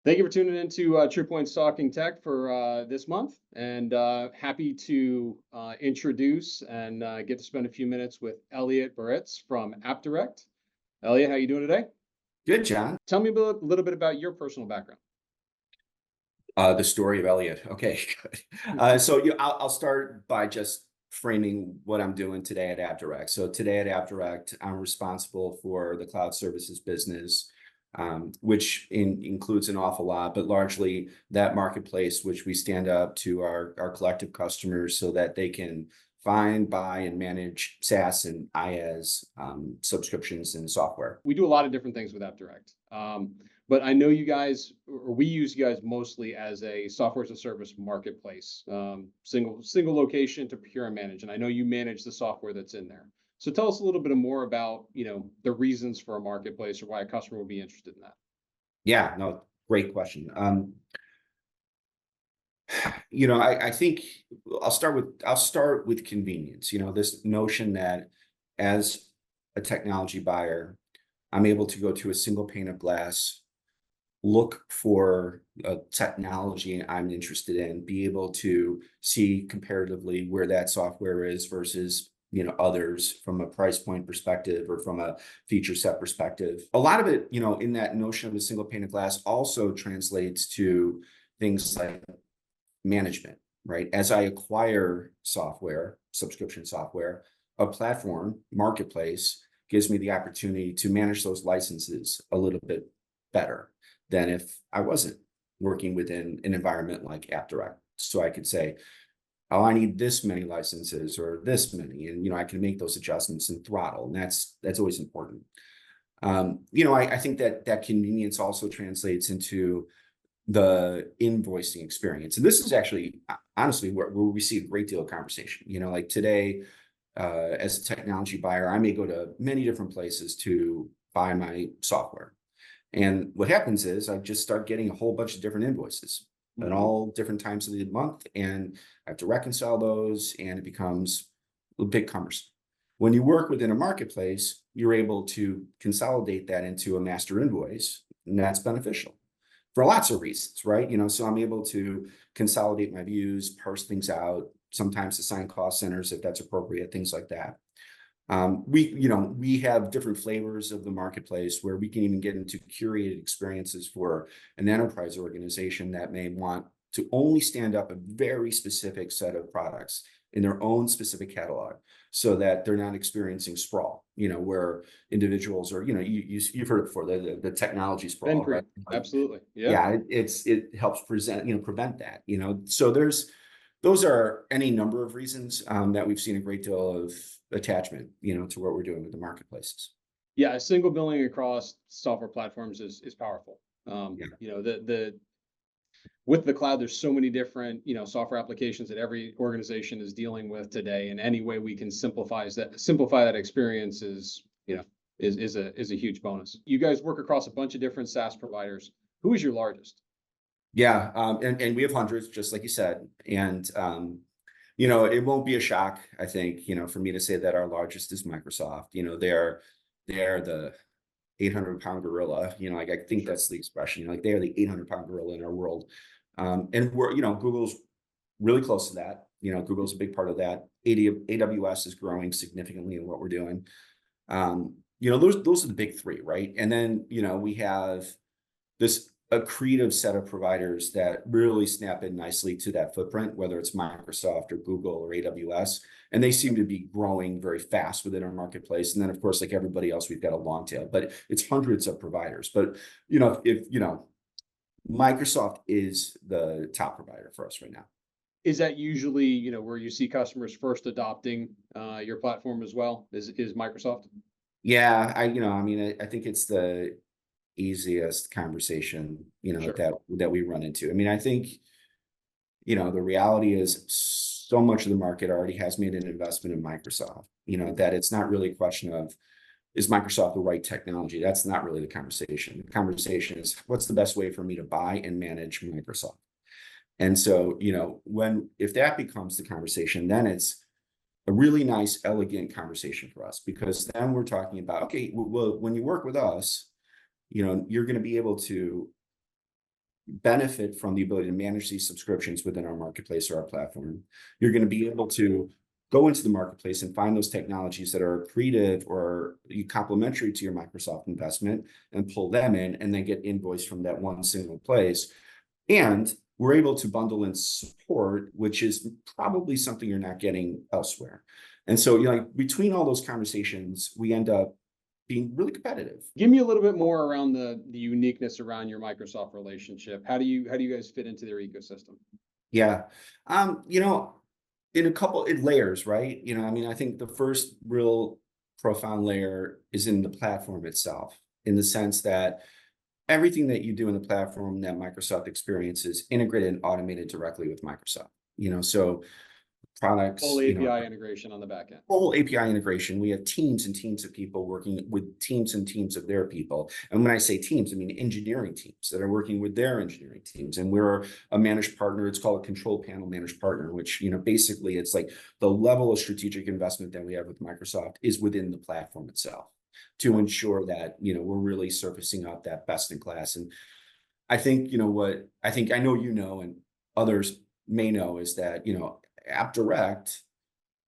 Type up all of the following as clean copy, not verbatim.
Thank you for tuning into TruPoint's Talking Tech for this month, and happy to introduce and get to spend a few minutes with Elliot Baretz from AppDirect. Elliot, how you doing today? Good, John. Tell me a little bit about your personal background. The story of Elliot. Okay, good. I'll start by just framing what I'm doing today at AppDirect. So today at AppDirect, I'm responsible for the cloud services business, which includes an awful lot, but largely that marketplace, which we stand up to our collective customers so that they can find, buy, and manage SaaS and IaaS subscriptions and software. We do a lot of different things with AppDirect, but I know you guys, or we use you guys mostly as a software as a service marketplace, single location to procure and manage. And I know you manage the software that's in there. So tell us a little bit more about, the reasons for a marketplace or why a customer would be interested in that. Yeah, no, great question. I think I'll start with convenience. This notion that as a technology buyer, I'm able to go to a single pane of glass, look for a technology I'm interested in, be able to see comparatively where that software is versus others from a price point perspective or from a feature set perspective. A lot of it, in that notion of a single pane of glass also translates to things like management, right? As I acquire software, subscription software, a platform, marketplace gives me the opportunity to manage those licenses a little bit better than if I wasn't working within an environment like AppDirect. So I could say, oh, I need this many licenses or this many, and I can make those adjustments and throttle, and that's always important. I think that convenience also translates into the invoicing experience. And this is actually, honestly, where we see a great deal of conversation. Like today, as a technology buyer, I may go to many different places to buy my software. And what happens is I just start getting a whole bunch of different invoices at all different times of the month. And I have to reconcile those, and it becomes a bit cumbersome. When you work within a marketplace, you're able to consolidate that into a master invoice, and that's beneficial for lots of reasons, right? So I'm able to consolidate my views, parse things out, sometimes assign cost centers if that's appropriate, things like that. We have different flavors of the marketplace where we can even get into curated experiences for an enterprise organization that may want to only stand up a very specific set of products in their own specific catalog so that they're not experiencing sprawl, where individuals are, you've heard it before, the technology sprawl, right? Absolutely. Yeah. It helps prevent that, so those are any number of reasons that we've seen a great deal of attachment, to what we're doing with the marketplaces. Yeah, a single billing across software platforms is powerful. Yeah. With the cloud, there's so many different, software applications that every organization is dealing with today, and any way we can simplify that experience is a huge bonus. You guys work across a bunch of different SaaS providers. Who is your largest? Yeah, and we have hundreds, just like you said, and it won't be a shock, I think, for me to say that our largest is Microsoft. They're the 800-pound gorilla. I think that's the expression. They are the 800-pound gorilla in our world. And we're, Google's really close to that. Google's a big part of that. AWS is growing significantly in what we're doing. Those are the big three, right? And then, we have this accretive set of providers that really snap in nicely to that footprint, whether it's Microsoft or Google or AWS. And they seem to be growing very fast within our marketplace. And then, of course, like everybody else, we've got a long tail, but it's hundreds of providers. But, Microsoft is the top provider for us right now. Is that usually, where you see customers first adopting your platform as well? Is Microsoft? Yeah, I think it's the easiest conversation, Sure. that we run into. I think, the reality is so much of the market already has made an investment in Microsoft, that it's not really a question of, is Microsoft the right technology? That's not really the conversation. The conversation is, what's the best way for me to buy and manage Microsoft? And so, if that becomes the conversation, then it's a really nice, elegant conversation for us, because then we're talking about, okay, well, when you work with us, you're going to be able to benefit from the ability to manage these subscriptions within our marketplace or our platform. You're going to be able to go into the marketplace and find those technologies that are accretive or complementary to your Microsoft investment and pull them in and then get invoiced from that one single place. And we're able to bundle in support, which is probably something you're not getting elsewhere. And so, like between all those conversations, we end up being really competitive. Give me a little bit more around the uniqueness around your Microsoft relationship. How do you guys fit into their ecosystem? Yeah. In a couple layers, right? I mean, I think the first real profound layer is in the platform itself, in the sense that everything that you do in the platform that Microsoft experiences integrated and automated directly with Microsoft. So products, Full API integration on the back end. Full API integration. We have teams and teams of people working with teams and teams of their people. And when I say teams, I mean engineering teams that are working with their engineering teams. And we're a managed partner. It's called a control panel managed partner, which, basically it's like the level of strategic investment that we have with Microsoft is within the platform itself to ensure that, we're really surfacing up that best in class. And I think, what I know, and others may know is that, AppDirect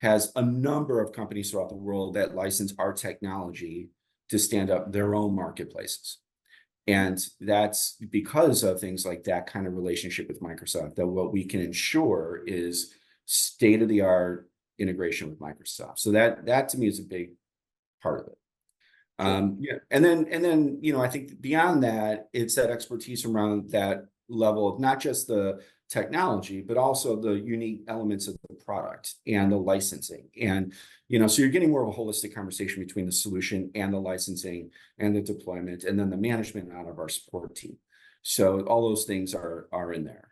has a number of companies throughout the world that license our technology to stand up their own marketplaces. And that's because of things like that kind of relationship with Microsoft, that what we can ensure is state-of-the-art integration with Microsoft. So that to me is a big part of it. And then, I think beyond that, it's that expertise around that level of not just the technology, but also the unique elements of the product and the licensing. And, so you're getting more of a holistic conversation between the solution and the licensing and the deployment, and then the management out of our support team. So all those things are in there.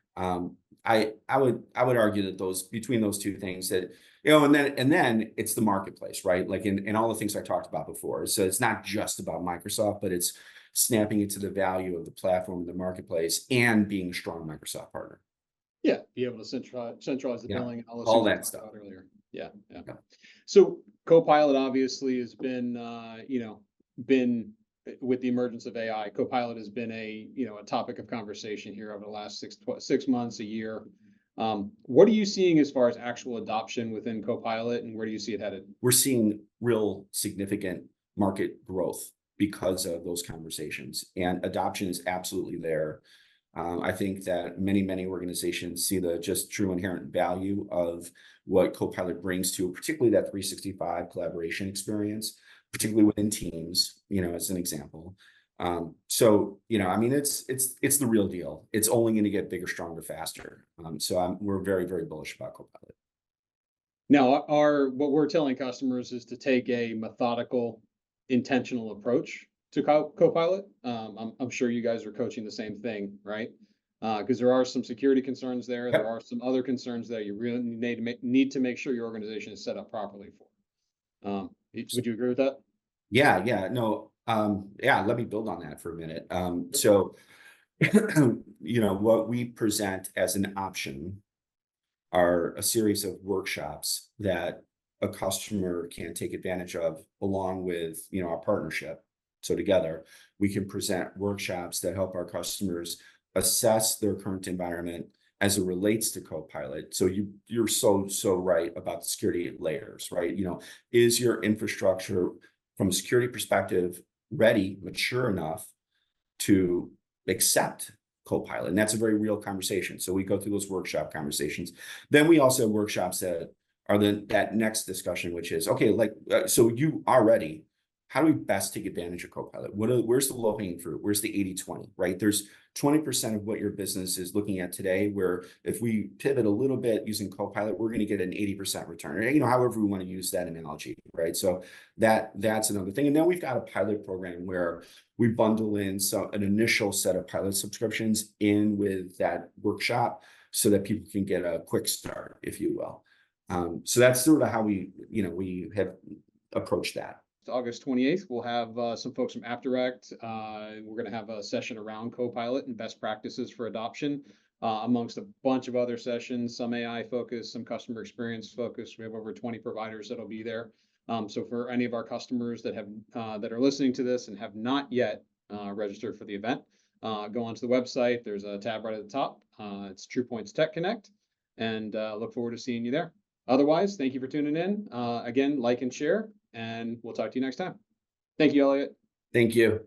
I would argue that between those two things that, and then it's the marketplace, right? Like in all the things I talked about before. So it's not just about Microsoft, but it's snapping it to the value of the platform and the marketplace and being a strong Microsoft partner. Yeah, be able to centralize the billing and all that stuff earlier. Yeah. So Copilot obviously has been, been with the emergence of AI. Copilot has been a topic of conversation here over the last 6 months, a year. What are you seeing as far as actual adoption within Copilot, and where do you see it headed? We're seeing real significant market growth because of those conversations, and adoption is absolutely there. I think that many organizations see the just true inherent value of what Copilot brings to, particularly that 365 collaboration experience, particularly within teams, as an example. So, I mean, it's the real deal. It's only going to get bigger, stronger, faster. So we're very, very bullish about Copilot. Now, what we're telling customers is to take a methodical, intentional approach to Copilot. I'm sure you guys are coaching the same thing, right? Because there are some security concerns there. There are some other concerns that you really need to make sure your organization is set up properly for. Would you agree with that? Yeah. No. Let me build on that for a minute. So, what we present as an option are a series of workshops that a customer can take advantage of along with, our partnership. So together we can present workshops that help our customers assess their current environment as it relates to Copilot. So you're so right about the security layers, right? Is your infrastructure from a security perspective ready, mature enough to accept Copilot? And that's a very real conversation. So we go through those workshop conversations. Then we also have workshops that are that next discussion, which is, okay, so you are ready. How do we best take advantage of Copilot? Where's the low-hanging fruit? Where's the 80-20, right? There's 20% of what your business is looking at today, where if we pivot a little bit using Copilot, we're going to get an 80% return, however we want to use that analogy, right? So that's another thing. And then we've got a pilot program where we bundle in an initial set of pilot subscriptions in with that workshop so that people can get a quick start, if you will. So that's sort of how we have approached that. August 28th, we'll have some folks from AppDirect. We're going to have a session around Copilot and best practices for adoption, amongst a bunch of other sessions, some AI focused, some customer experience focused. We have over 20 providers that'll be there. So for any of our customers that are listening to this and have not yet registered for the event, go onto the website. There's a tab right at the top. It's TruPoint's Tech Connect, and look forward to seeing you there. Otherwise, thank you for tuning in. Again, like and share, and we'll talk to you next time. Thank you, Elliot. Thank you.